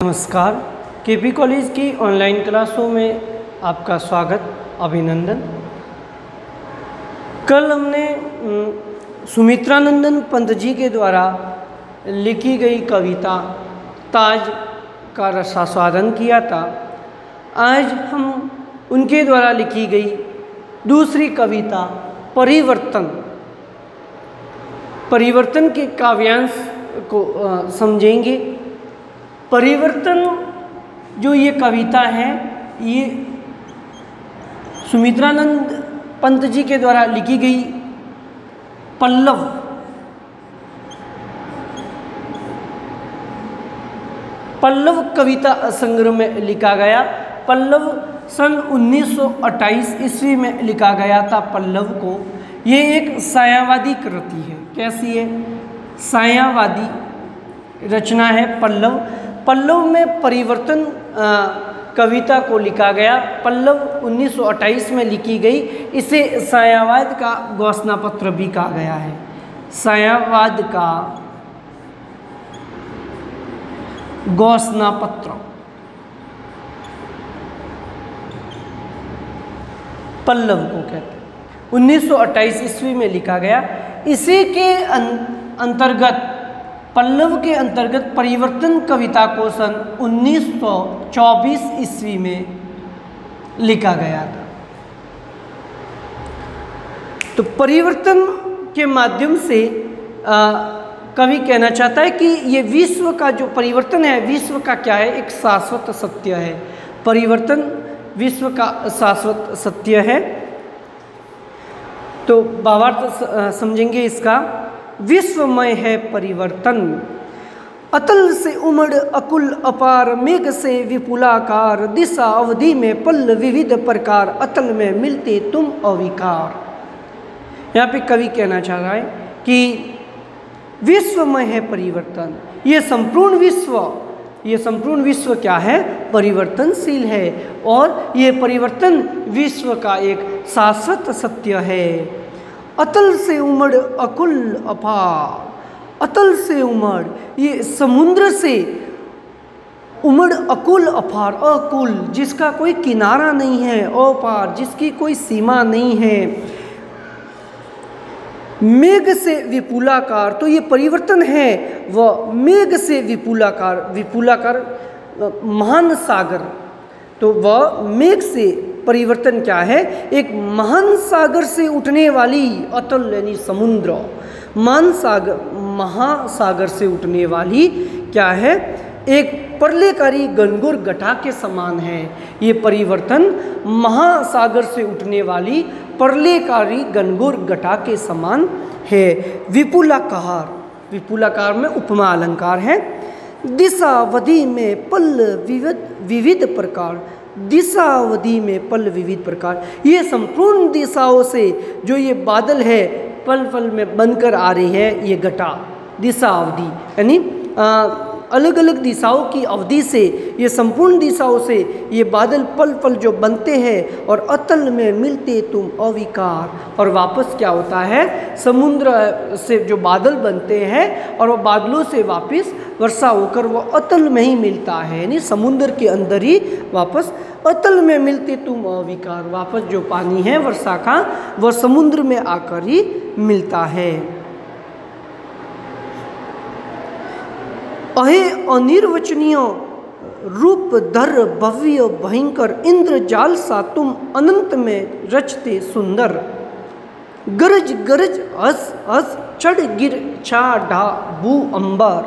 नमस्कार। KP college की online क्लासों में आपका स्वागत, अभिनंदन। कल हमने सुमित्रानंदन पंत जी के द्वारा लिखी गई कविता ताज का रसास्वादन किया था। आज हम उनके द्वारा लिखी गई दूसरी कविता परिवर्तन के काव्यांश को समझेंगे। परिवर्तन जो ये कविता है, ये सुमित्रानंद पंत जी के द्वारा लिखी गई पल्लव कविता संग्रह में लिखा गया। पल्लव सन 1928 ईस्वी में लिखा गया था। पल्लव को ये एक सायावादी कृति है। कैसी है? सायावादी रचना है पल्लव। पल्लव में परिवर्तन कविता को लिखा गया। पल्लव 1928 में लिखी गई। इसे सायावाद का घोषणा पत्र भी कहा गया है। सायावाद का घोषणा पत्र पल्लव को कहते हैं। 1928 ईस्वी में लिखा गया। इसी के अंतर्गत पल्लव के अंतर्गत परिवर्तन कविता को सन 1924 ईस्वी में लिखा गया था। तो परिवर्तन के माध्यम से कवि कहना चाहता है कि ये विश्व का जो परिवर्तन है, विश्व का क्या है? एक शाश्वत सत्य है। परिवर्तन विश्व का शाश्वत सत्य है। तो भावार्थ समझेंगे इसका। विश्वमय है परिवर्तन, अतल से उमड़ अकुल अपार, मेघ से विपुलाकार, दिशा अवधि में पल विविध प्रकार, अतल में मिलते तुम अविकार। यहाँ पे कवि कहना चाह रहा है कि विश्वमय है परिवर्तन। ये संपूर्ण विश्व क्या है? परिवर्तनशील है। और ये परिवर्तन विश्व का एक शाश्वत सत्य है। अतल से उमड़ अकुल अपार, अतल से उमड़, ये समुद्र से उमड़ अकुल अपार, अकुल जिसका कोई किनारा नहीं है, अपार जिसकी कोई सीमा नहीं है। मेघ से विपुलाकार, तो ये परिवर्तन है वह मेघ से विपुलाकार। विपुलाकार महान सागर, तो वह मेघ से परिवर्तन क्या है? एक महान सागर से उठने वाली, अतल यानी समुद्र, महासागर से उठने वाली क्या है? एक प्रलयकारी गणगौर घटा के समान है। ये परिवर्तन महासागर से उठने वाली प्रलयकारी गणगौर घटा के समान है। विपुलाकार, विपुलाकार में उपमा अलंकार है। दिशावधि में पल विविध प्रकार, दिशावधि में पल विविध प्रकार, ये संपूर्ण दिशाओं से जो ये बादल है पल पल में बनकर आ रही है, ये घटा दिशा अवधि यानी अलग अलग दिशाओं की अवधि से, ये संपूर्ण दिशाओं से ये बादल पल पल जो बनते हैं और अतल में मिलते तुम अविकार। और वापस क्या होता है? समुद्र से जो बादल बनते हैं और वो बादलों से वापस वर्षा होकर वो अतल में ही मिलता है, यानी समुद्र के अंदर ही वापस अतल में मिलते तुम अविकार। वापस जो पानी है वर्षा का, वह समुद्र में आकर ही मिलता है। अहे अनिर्वचनीय रूप धर भव्य भयंकर, इंद्र जाल सा तुम अनंत में रचते सुंदर। गरज गरज हस हस चढ़ गिर छा ढा भू अंबर,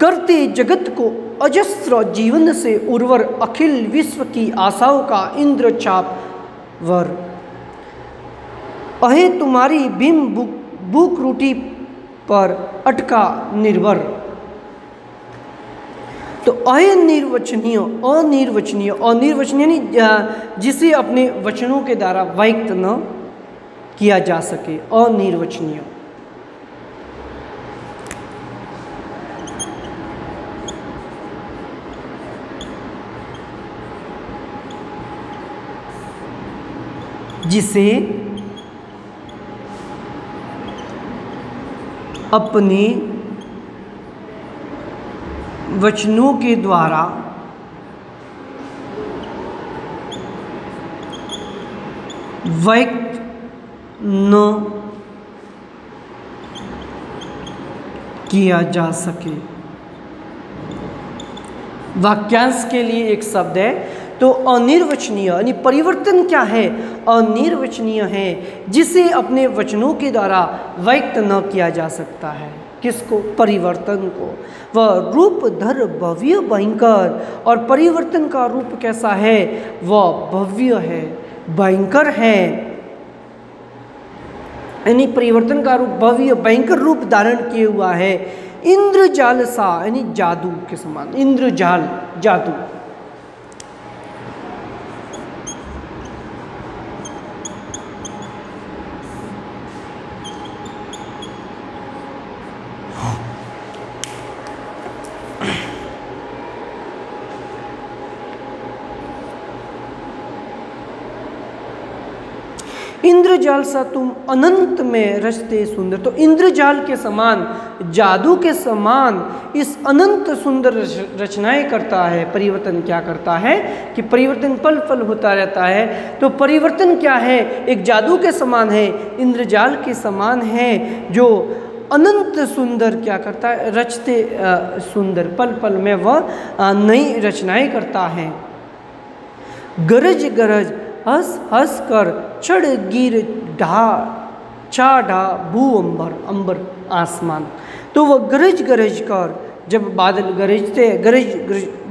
करते जगत को अजस्र जीवन से उर्वर, अखिल विश्व की आशाओं का इंद्र चाप वर। अहे तुम्हारी भीम भूख रोटी पर अटका निर्भर। तो अनिर्वचनीय, अनिर्वचनीय, अनिर्वचनीय जिसे अपने वचनों के द्वारा व्यक्त न किया जा सके, अनिर्वचनीय। जिसे अपने वचनों के द्वारा व्यक्त न किया जा सके। वाक्यांश के लिए एक शब्द है, तो अनिर्वचनीय यानी परिवर्तन क्या है? अनिर्वचनीय है, जिसे अपने वचनों के द्वारा व्यक्त न किया जा सकता है। किसको? परिवर्तन को। वह रूप धर भव्य भयंकर, और परिवर्तन का रूप कैसा है? वह भव्य है, भयंकर है, यानी परिवर्तन का रूप भव्य भयंकर रूप धारण किए हुआ है। इंद्रजाल सा यानी जादू के समान, इंद्रजाल जादू। इंद्रजाल सा तुम अनंत में रचते सुंदर। तो इंद्रजाल के समान, जादू के समान इस अनंत सुंदर रचनाएं करता है। परिवर्तन क्या करता है कि परिवर्तन पल पल होता रहता है। तो परिवर्तन क्या है? एक जादू के समान है, इंद्रजाल के समान है, जो अनंत सुंदर क्या करता है? रचते सुंदर, पल पल में वह नई रचनाएं करता है। गरज गरज हंस हंस कर चढ़ गिर ढा चा ढा भू अंबर, अंबर आसमान। तो वह गरज गरज कर, जब बादल गरजते गरज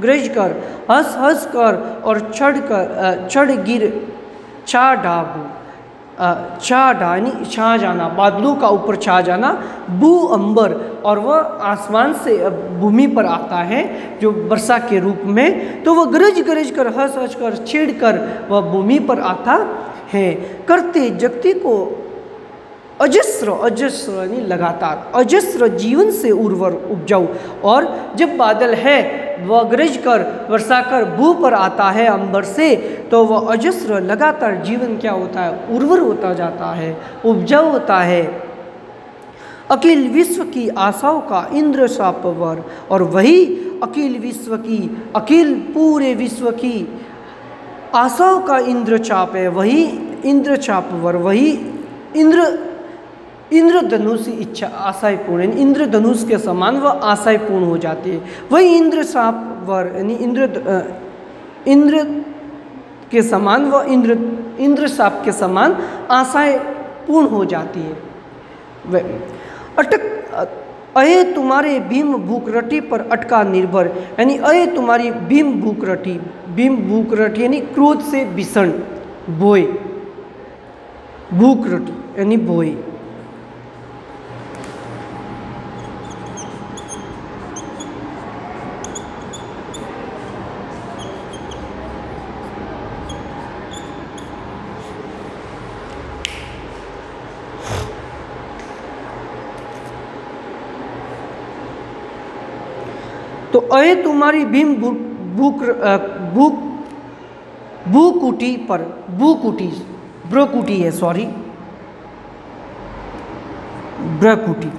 गरज कर, हंस हंस कर और चढ़ गिर चा ढा भू, छा ढा यानी छा जाना, बादलों का ऊपर छा जाना, भू अंबर, और वह आसमान से भूमि पर आता है जो वर्षा के रूप में। तो वह गरज गरज कर हंस हंस कर छेड़ कर वह भूमि पर आता है। करते जगती को अजस्र, अजस्र यानी लगातार, अजस्र जीवन से उर्वर उपजाऊ। और जब बादल है वह गरज कर वर्षा कर भू पर आता है अंबर से, तो वह अजस्र लगातार जीवन क्या होता है? उर्वर होता जाता है, उपजाऊ होता है। अखिल विश्व की आशाओं का इंद्र सापवर, और वही अखिल विश्व की, अखिल पूरे विश्व की आशाओं का इंद्रचाप है, वही इंद्रचापवर, वही इंद्रधनुष इच्छा आशाएं पूर्ण, यानी इंद्रधनुष के समान वह आशाएं पूर्ण हो जाती है। वही इंद्रचापवर यानी इंद्र के समान वह इंद्रसाप के समान आशाएं पूर्ण हो जाती है। वह अटक अये तुम्हारे भीम भूकरटी पर अटका निर्भर, यानी अये तुम्हारी भीम भूकरटी यानी क्रोध से भीषण बोए, भूकरटी यानी बोए। तो अये तुम्हारी भीम भूकुटी पर, भूकुटी ब्रकुटी है, सॉरी ब्रकुटी।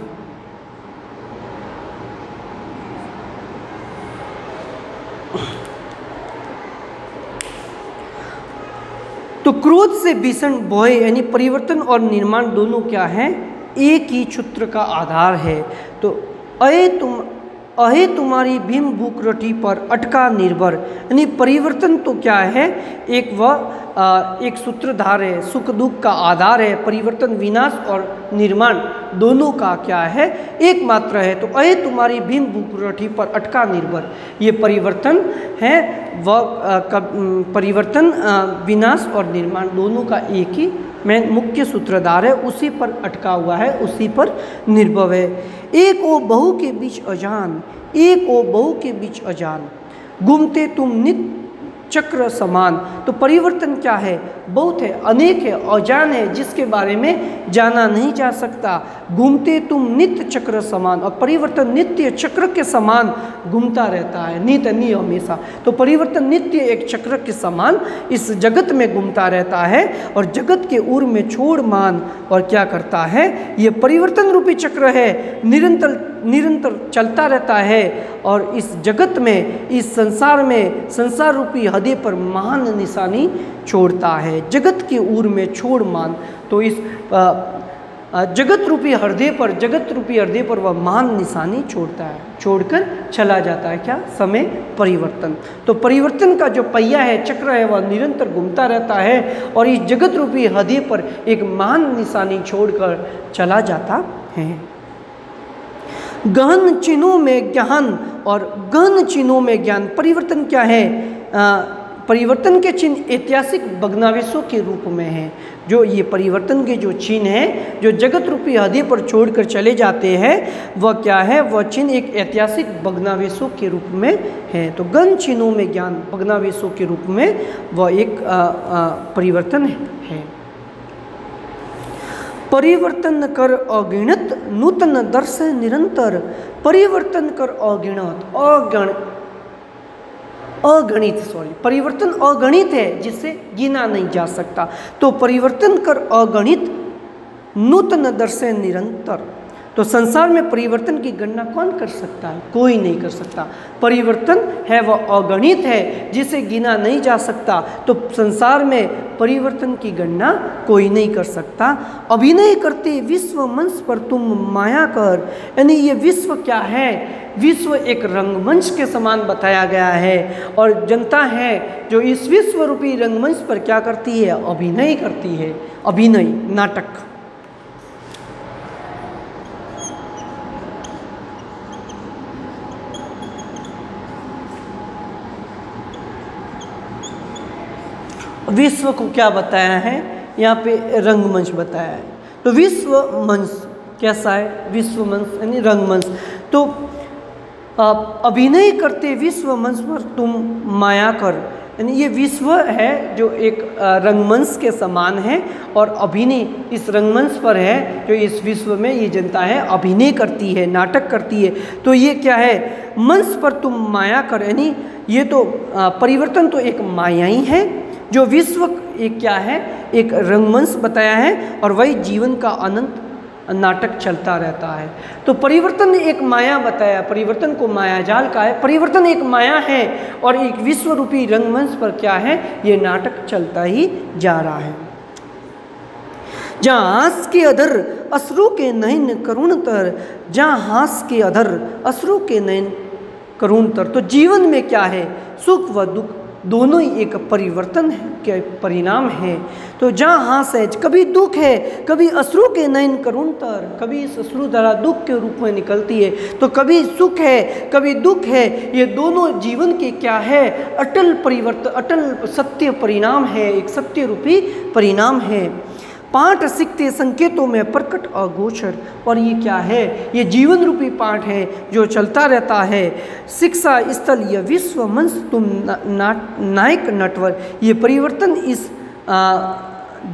तो क्रोध से भीषण भय यानी परिवर्तन और निर्माण दोनों क्या है? एक ही सूत्र का आधार है। तो अहे तुम्हारी भीम भूकरटी पर अटका निर्भर, यानी परिवर्तन तो क्या है? एक सूत्रधार है, सुख दुख का आधार है। परिवर्तन विनाश और निर्माण दोनों का क्या है? एकमात्र है। तो अहे तुम्हारी भीम भूकरटी पर अटका निर्भर, ये परिवर्तन है, वह परिवर्तन विनाश और निर्माण दोनों का एक ही में मुख्य सूत्रधार है, उसी पर अटका हुआ है, उसी पर निर्भर है। एक ओ बहु के बीच अजान, एक ओ बहु के बीच अजान, घूमते तुम नित्य चक्र समान। तो परिवर्तन क्या है? बहुत है, अनेक है, अजान है, जिसके बारे में जाना नहीं जा सकता। घूमते तुम नित्य चक्र समान, और परिवर्तन नित्य चक्र के समान घूमता रहता है, नित्य नहीं हमेशा। तो परिवर्तन नित्य एक चक्र के समान इस जगत में घूमता रहता है, और जगत के उर में छोड़ मान और क्या करता है? ये परिवर्तन रूपी चक्र है, निरंतर निरंतर चलता रहता है और इस जगत में, इस संसार में, संसार रूपी हृदय पर महान निशानी छोड़ता है। जगत के ऊर में छोड़ मान, तो इस जगत रूपी हृदय पर वह महान निशानी छोड़ता है, छोड़कर चला जाता है। क्या? समय परिवर्तन। तो परिवर्तन का जो पहिया है, चक्र है, वह निरंतर घूमता रहता है और इस जगत रूपी हृदय पर एक महान निशानी छोड़कर चला जाता है। गहन चिन्हों में ज्ञान और गहन चिन्हों में ज्ञान। परिवर्तन क्या है? परिवर्तन के चिन्ह ऐतिहासिक भग्नावशेषों के रूप में हैं। जो ये परिवर्तन के जो चिन्ह हैं, जो जगत रूपी हृदय पर छोड़कर चले जाते हैं, वह क्या है? वह चिन्ह एक ऐतिहासिक भग्नावशेषों के रूप में है। तो गहन चिन्हों में ज्ञान, भग्नावशेषों के रूप में वह एक परिवर्तन है। परिवर्तन कर अगिणत नूतन दर्श निरंतर। परिवर्तन कर अगिणत परिवर्तन अगणित है, जिसे गिना नहीं जा सकता। तो परिवर्तन कर अगणित नूतन दर्श निरंतर। तो संसार में परिवर्तन की गणना कौन कर सकता है? कोई नहीं कर सकता। परिवर्तन है वह अगणित है, जिसे गिना नहीं जा सकता। तो संसार में परिवर्तन की गणना कोई नहीं कर सकता। अभिनय करते विश्व मंच पर तुम माया कर। यानी ये विश्व क्या है? विश्व एक रंगमंच के समान बताया गया है और जनता है जो इस विश्व रूपी रंगमंच पर क्या करती है? अभिनय करती है। अभिनय, नाटक। विश्व को क्या बताया है? यहाँ पे रंगमंच बताया है। तो विश्व मंच कैसा है? विश्व मंच यानी रंगमंच। तो अभिनय करते विश्व मंच पर तुम माया कर, यानी ये विश्व है जो एक रंगमंच के समान है और अभिनय इस रंगमंच पर है, जो इस विश्व में ये जनता है अभिनय करती है, नाटक करती है। तो ये क्या है? मंच पर तुम माया कर, यानी ये तो परिवर्तन तो एक माया ही है। जो विश्व एक क्या है? एक रंगमंच बताया है और वही जीवन का अनंत नाटक चलता रहता है। तो परिवर्तन एक माया बताया, परिवर्तन को माया जाल का है। परिवर्तन एक माया है और एक विश्व रूपी रंगमंच पर क्या है? ये नाटक चलता ही जा रहा है। जहाँ हास के अधर अश्रु के नयन करुण तर, जहाँ हास के अधर अश्रु के नयन करुण तर। तो जीवन में क्या है? सुख व दुख दोनों ही एक परिवर्तन के परिणाम है। तो जहाँ हास है, कभी दुख है, कभी अश्रु के नयन करुण तर, कभी इस अश्रु धारा दुख के रूप में निकलती है, तो कभी सुख है, कभी दुख है। ये दोनों जीवन के क्या है? अटल परिवर्तन, अटल सत्य परिणाम है, एक सत्य रूपी परिणाम है। पाठ सीखते संकेतों में प्रकट अगोचर। और ये क्या है? ये जीवन रूपी पाठ है जो चलता रहता है। शिक्षा स्थल यह विश्व मंच तुम नायक नटवर। ये परिवर्तन इस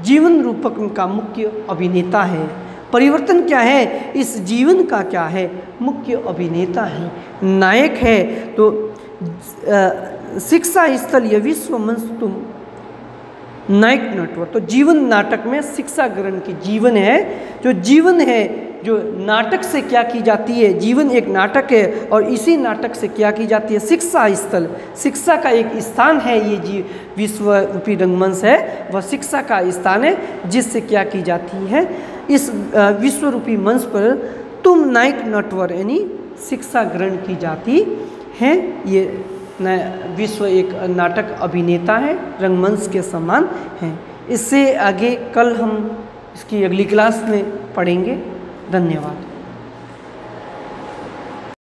जीवन रूपक का मुख्य अभिनेता है। परिवर्तन क्या है? इस जीवन का क्या है? मुख्य अभिनेता है, नायक है। तो शिक्षा स्थल यह विश्व मंच तुम नायक नटवर। तो जीवन नाटक में शिक्षा ग्रहण की जीवन है, जो जीवन है जो नाटक से क्या की जाती है? जीवन एक नाटक है और इसी नाटक से क्या की जाती है? शिक्षा स्थल, शिक्षा का एक स्थान है। ये विश्व रूपी रंगमंच है, वह शिक्षा का स्थान है जिससे क्या की जाती है? इस विश्व रूपी मंच पर तुम नायक नटवर यानी शिक्षा ग्रहण की जाती है। ये विश्व एक नाटक अभिनेता है, रंगमंच के समान है। इससे आगे कल हम इसकी अगली क्लास में पढ़ेंगे। धन्यवाद।